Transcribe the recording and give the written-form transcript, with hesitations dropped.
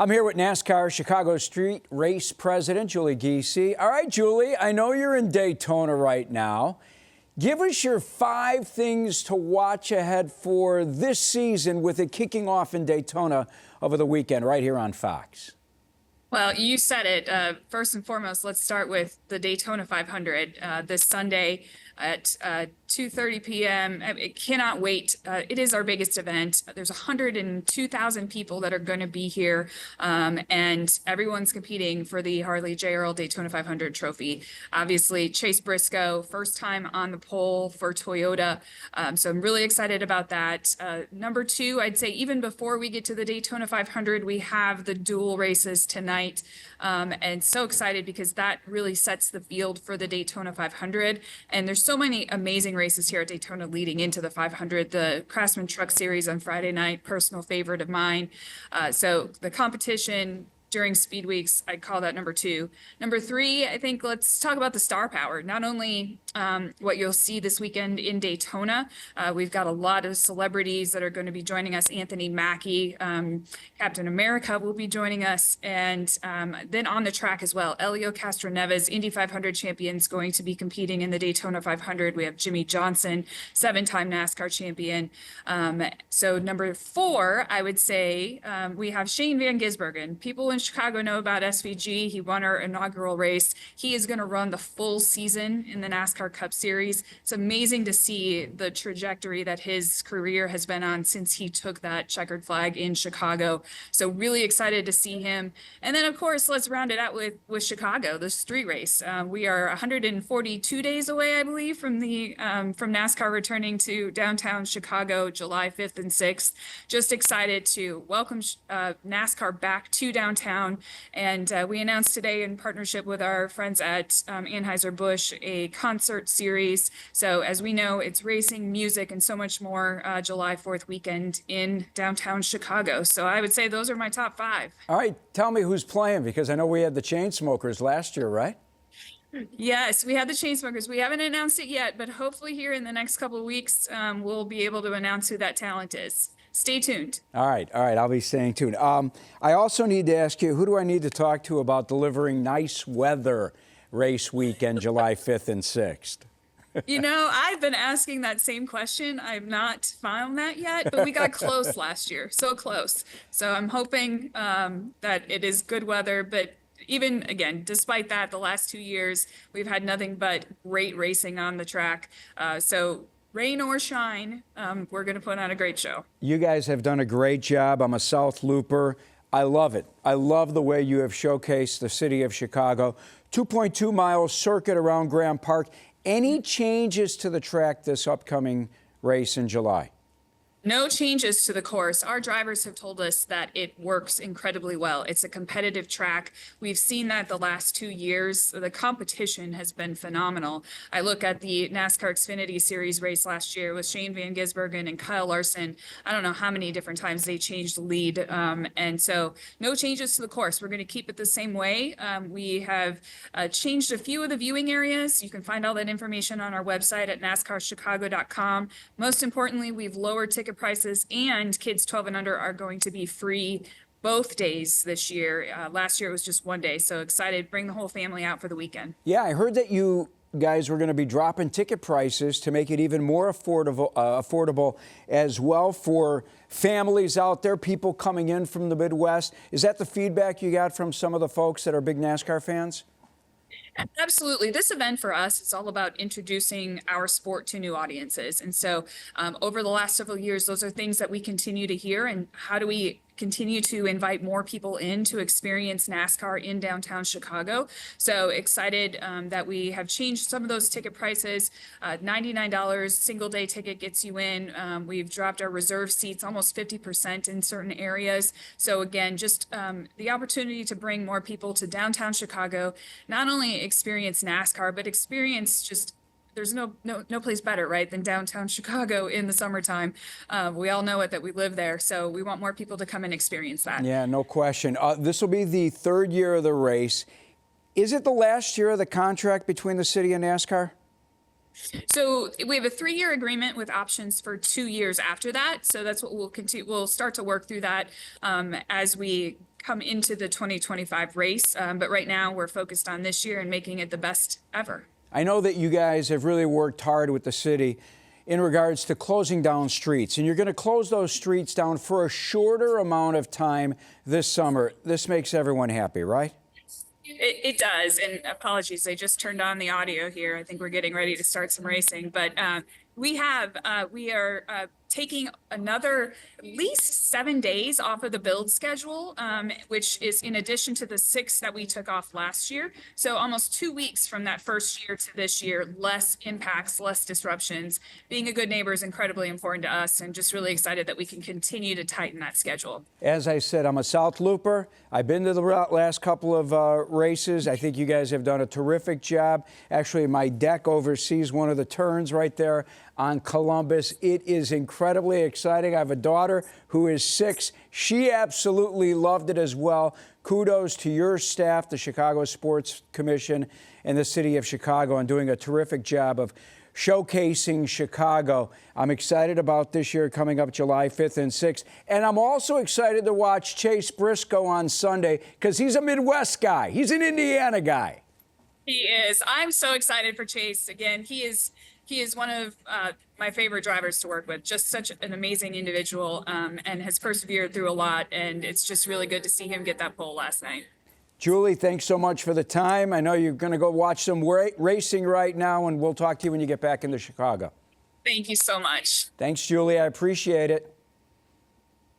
I'm here with NASCAR Chicago Street Race President Julie Giese. All right, Julie, I know you're in Daytona right now. Give us your 5 things to watch ahead for this season with it kicking off in Daytona over the weekend right here on Fox. Well, you said it. First and foremost, let's start with the Daytona 500 this Sunday at 2:30 p.m. I cannot wait. It is our biggest event. There's 102,000 people that are going to be here, and everyone's competing for the Harley J. Earl Daytona 500 trophy. Obviously, Chase Briscoe, first time on the pole for Toyota, so I'm really excited about that. Number 2, I'd say even before we get to the Daytona 500, we have the dual races tonight, and so excited because that really sets the field for the Daytona 500. And there's so many amazing races here at Daytona leading into the 500. The Craftsman Truck Series on Friday night, personal favorite of mine. So the competition during speed weeks, I'd call that number 2. Number 3, I think let's talk about the star power. Not only what you'll see this weekend in Daytona, we've got a lot of celebrities that are going to be joining us. Anthony Mackie, Captain America will be joining us, and then on the track as well, Elio Castroneves, Indy 500 champions, going to be competing in the Daytona 500. We have Jimmy Johnson, 7-time NASCAR champion. So number 4, I would say we have Shane Van Gisbergen. People in Chicago know about SVG. He won our inaugural race. He is going to run the full season in the NASCAR Cup Series. It's amazing to see the trajectory that his career has been on since he took that checkered flag in Chicago. So really excited to see him. And then, of course, let's round it out with Chicago, the street race. We are 142 days away, I believe, from NASCAR returning to downtown Chicago, July 5th and 6th. Just excited to welcome NASCAR back to downtown. And we announced today, in partnership with our friends at Anheuser-Busch, a concert series. So as we know, it's racing, music, and so much more July 4th weekend in downtown Chicago. So I would say those are my top 5. All right, tell me who's playing, because I know we had the Chainsmokers last year, right? Yes, we had the Chainsmokers. We haven't announced it yet, but hopefully here in the next couple of weeks, we'll be able to announce who that talent is. Stay tuned. All right, I'll be staying tuned. I also need to ask you, who do I need to talk to about delivering nice weather race weekend, July 5th and 6th? You know, I've been asking that same question. I've not found that yet, but we got close last year, so close. So I'm hoping that it is good weather, but even, again, despite that, the last 2 years, we've had nothing but great racing on the track. So rain or shine, we're going to put on a great show. You guys have done a great job. I'm a South Looper. I love it. I love the way you have showcased the city of Chicago. 2.2-mile circuit around Graham Park. Any changes to the track this upcoming race in July? No changes to the course. Our drivers have told us that it works incredibly well. It's a competitive track. We've seen that the last 2 years. The competition has been phenomenal. I look at the NASCAR Xfinity Series race last year with Shane Van Gisbergen and Kyle Larson. I don't know how many different times they changed the lead. And so no changes to the course. We're going to keep it the same way. We have changed a few of the viewing areas. You can find all that information on our website at NASCARchicago.com. Most importantly, we've lowered ticket prices, and kids 12 and under are going to be free both days this year. Last year it was just one day, so excited. Bring the whole family out for the weekend. Yeah, I heard that you guys were going to be dropping ticket prices to make it even more affordable as well for families out there, people coming in from the Midwest. Is that the feedback you got from some of the folks that are big NASCAR fans? Absolutely. This event for us is all about introducing our sport to new audiences. And so over the last several years, those are things that we continue to hear. And how do we continue to invite more people in to experience NASCAR in downtown Chicago? So excited that we have changed some of those ticket prices. $99 single day ticket gets you in. We've dropped our reserve seats almost 50% in certain areas. So again, just the opportunity to bring more people to downtown Chicago, not only experience NASCAR, but experience just there's no place better, right, than downtown Chicago in the summertime. We all know it, that we live there, so we want more people to come and experience that. Yeah, no question. This will be the 3rd year of the race. Is it the last year of the contract between the city and NASCAR? So we have a 3-year agreement with options for 2 years after that. So that's what we'll continue. We'll start to work through that as we come into the 2025 race. But right now we're focused on this year and making it the best ever. I know that you guys have really worked hard with the city in regards to closing down streets, and you're going to close those streets down for a shorter amount of time this summer. This makes everyone happy, right? It does. And apologies, I just turned on the audio here. I think we're getting ready to start some racing, but we are taking another at least 7 days off of the build schedule, which is in addition to the 6 that we took off last year. So almost 2 weeks from that first year to this year, less impacts, less disruptions. Being a good neighbor is incredibly important to us, and just really excited that we can continue to tighten that schedule. As I said, I'm a South Looper. I've been to the last couple of races. I think you guys have done a terrific job. Actually, my deck oversees one of the turns right there on Columbus. It is incredibly exciting. I have a daughter who is 6. She absolutely loved it as well. Kudos to your staff, the Chicago Sports Commission, and the City of Chicago on doing a terrific job of showcasing Chicago. I'm excited about this year coming up July 5th and 6th. And I'm also excited to watch Chase Briscoe on Sunday because he's a Midwest guy. He's an Indiana guy. He is. I'm so excited for Chase. Again, he is one of my favorite drivers to work with. Just such an amazing individual, and has persevered through a lot. And it's just really good to see him get that pole last night. Julie, thanks so much for the time. I know you're going to go watch some racing right now, and we'll talk to you when you get back into Chicago. Thank you so much. Thanks, Julie. I appreciate it.